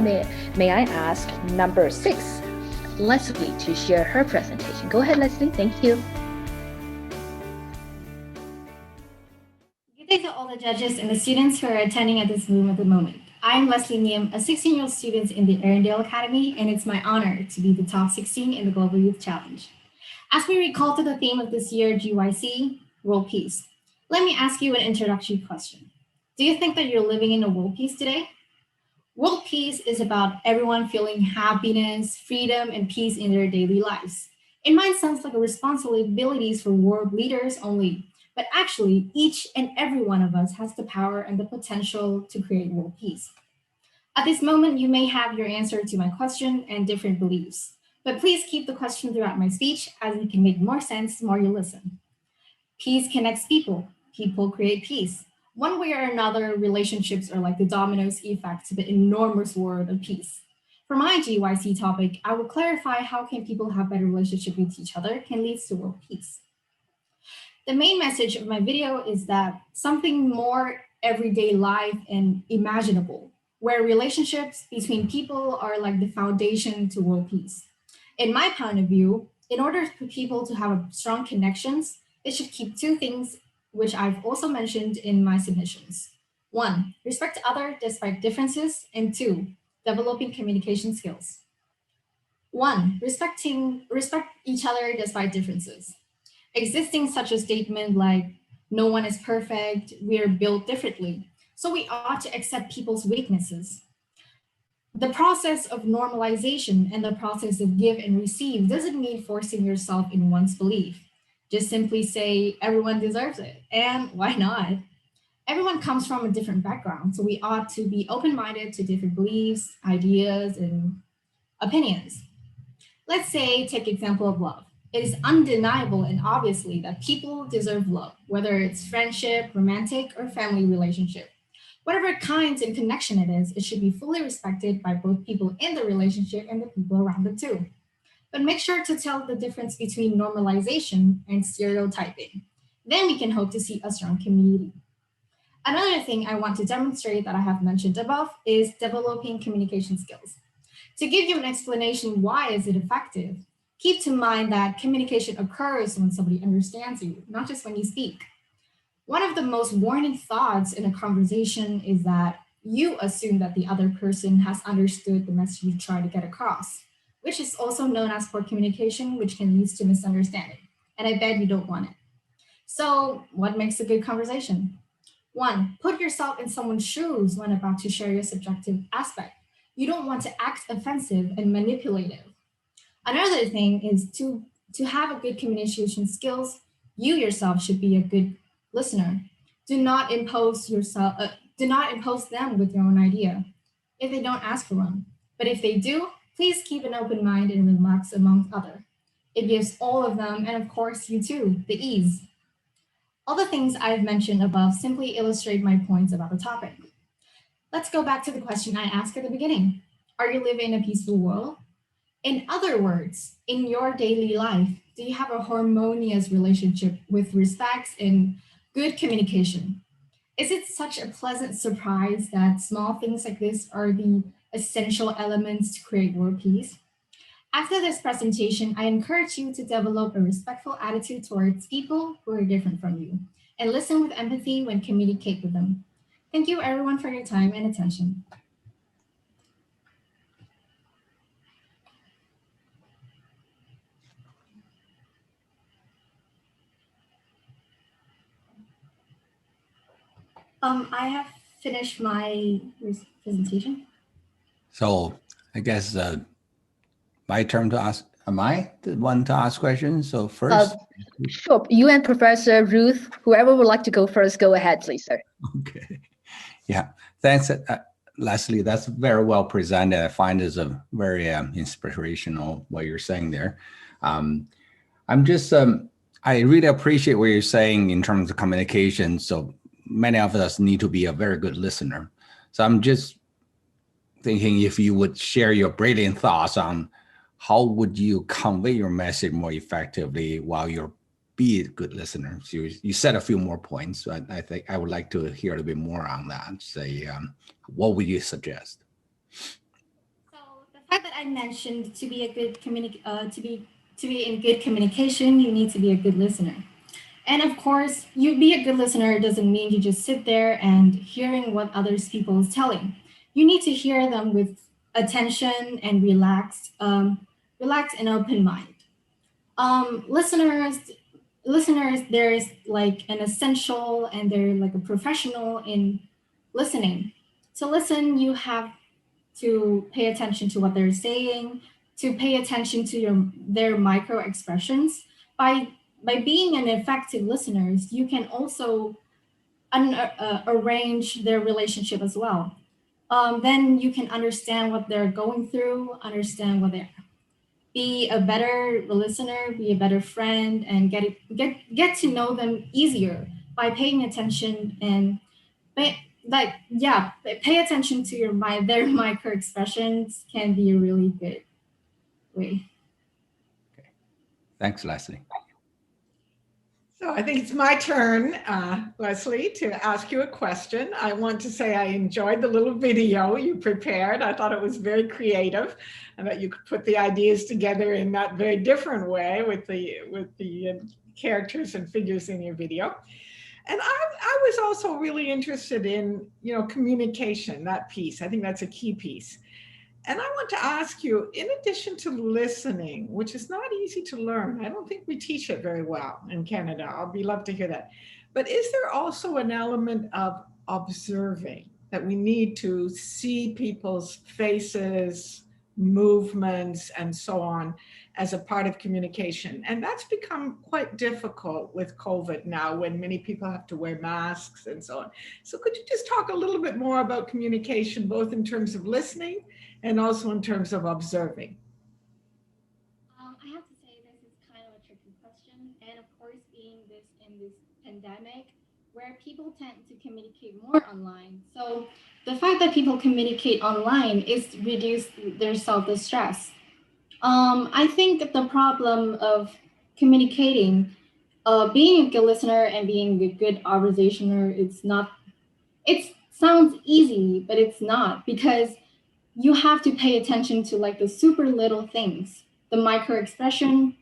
time, may I ask number 6, Leslie, to share her presentation. Go ahead, Leslie. Thank you. Good day to all the judges and the students who are attending at this room at the moment. I'm Leslie Nghiêm, a 16-year-old student in the Arendelle Academy, and it's my honor to be the top 16 in the Global Youth Challenge. As we recall to the theme of this year, GYC, World Peace, let me ask you an introductory question. Do you think that you're living in a world peace today? World peace is about everyone feeling happiness, freedom, and peace in their daily lives. It might sound like a responsibility for world leaders only, but actually each and every one of us has the power and the potential to create world peace. At this moment, you may have your answer to my question and different beliefs, but please keep the question throughout my speech as it can make more sense the more you listen. Peace connects people. People create peace. One way or another, relationships are like the dominoes effect to the enormous world of peace. For my GYC topic, I will clarify how can people have better relationship with each other can lead to world peace. The main message of my video is that something more everyday life and imaginable, where relationships between people are like the foundation to world peace. In my point of view, in order for people to have strong connections, they should keep 2 things, which I've also mentioned in my submissions. 1, respect others despite differences, and 2, developing communication skills. 1, respect each other despite differences. Existing such a statement like, no one is perfect, we are built differently, so we ought to accept people's weaknesses. The process of normalization and the process of give and receive doesn't mean forcing yourself in one's belief. Just simply say everyone deserves it, and why not? Everyone comes from a different background, so we ought to be open-minded to different beliefs, ideas, and opinions. Let's say, take example of love. It is undeniable and obviously that people deserve love, whether it's friendship, romantic, or family relationship. Whatever kind and connection it is, it should be fully respected by both people in the relationship and the people around it too. But make sure to tell the difference between normalization and stereotyping. Then we can hope to see a strong community. Another thing I want to demonstrate that I have mentioned above is developing communication skills. To give you an explanation why is it effective, keep to mind that communication occurs when somebody understands you, not just when you speak. One of the most warning thoughts in a conversation is that you assume that the other person has understood the message you try to get across, which is also known as poor communication, which can lead to misunderstanding. And I bet you don't want it. So what makes a good conversation? 1, put yourself in someone's shoes when about to share your subjective aspect. You don't want to act offensive and manipulative. Another thing is to have a good communication skills, you yourself should be a good listener. Do not impose them with your own idea if they don't ask for one. But if they do, please keep an open mind and relax amongst others. It gives all of them, and of course you too, the ease. All the things I've mentioned above simply illustrate my points about the topic. Let's go back to the question I asked at the beginning. Are you living in a peaceful world? In other words, in your daily life, do you have a harmonious relationship with respect and good communication? Is it such a pleasant surprise that small things like this are the essential elements to create world peace? After this presentation, I encourage you to develop a respectful attitude towards people who are different from you and listen with empathy when communicate with them. Thank you everyone for your time and attention. I have finished my presentation. So I guess my turn to ask. Am I the one to ask questions? So first. Sure. You and Professor Ruth, whoever would like to go first, go ahead, please, sir. Okay. Yeah. Thanks, Leslie. That's very well presented. I find it's a very inspirational what you're saying there. I'm just, I really appreciate what you're saying in terms of communication. So many of us need to be a very good listener. So I'm just thinking if you would share your brilliant thoughts on how would you convey your message more effectively while you're be a good listener. So you said a few more points, but I think I would like to hear a little bit more on that. Say, what would you suggest? fact that I mentioned to be a good to be in good communication, you need to be a good listener. And of course, you be a good listener doesn't mean you just sit there and hearing what others people is telling. You need to hear them with attention and relaxed and open mind. Listeners, there's like an essential and they're like a professional in listening. To listen, you have to pay attention to what they're saying, to pay attention to their micro expressions. By by being an effective listener, you can also arrange their relationship as well. Then you can understand what they're going through, understand what they're be a better listener, be a better friend, and get to know them easier by paying attention and pay attention to their micro expressions can be a really good way. Okay. Thanks, Leslie. So I think it's my turn, Leslie, to ask you a question. I want to say I enjoyed the little video you prepared. I thought it was very creative and that you could put the ideas together in that very different way with the characters and figures in your video. And I was also really interested in, communication, that piece. I think that's a key piece. And I want to ask you, in addition to listening, which is not easy to learn, I don't think we teach it very well in Canada. I'll be love to hear that. But is there also an element of observing, that we need to see people's faces, movements, and so on as a part of communication? And that's become quite difficult with COVID now, when many people have to wear masks and so on. So could you just talk a little bit more about communication, both in terms of listening and also in terms of observing? I have to say this is kind of a tricky question, and of course, being in this pandemic, where people tend to communicate more online. So the fact that people communicate online is reduce their self-distress. I think that the problem of communicating, being a good listener and being a good observationer, it's not. It sounds easy, but it's not, because you have to pay attention to like the super little things, the micro expression.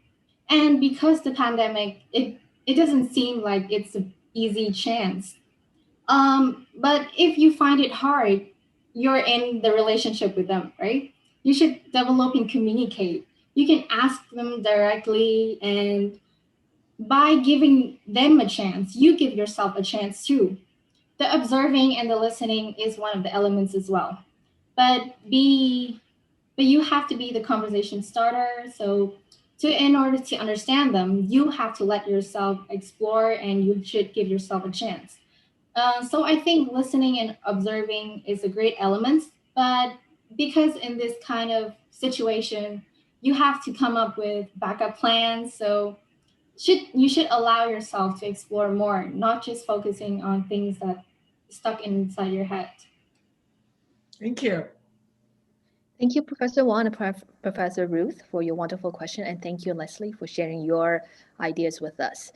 And because the pandemic, it doesn't seem like it's an easy chance. But if you find it hard, you're in the relationship with them, right? You should develop and communicate. You can ask them directly, and by giving them a chance, you give yourself a chance too. The observing and the listening is one of the elements as well. But you have to be the conversation starter. So in order to understand them, you have to let yourself explore, and you should give yourself a chance. So I think listening and observing is a great element, but because in this kind of situation, you have to come up with backup plans. So you should allow yourself to explore more, not just focusing on things that stuck inside your head. Thank you. Thank you, Professor Wong and Professor Ruth, for your wonderful question. And thank you, Leslie, for sharing your ideas with us.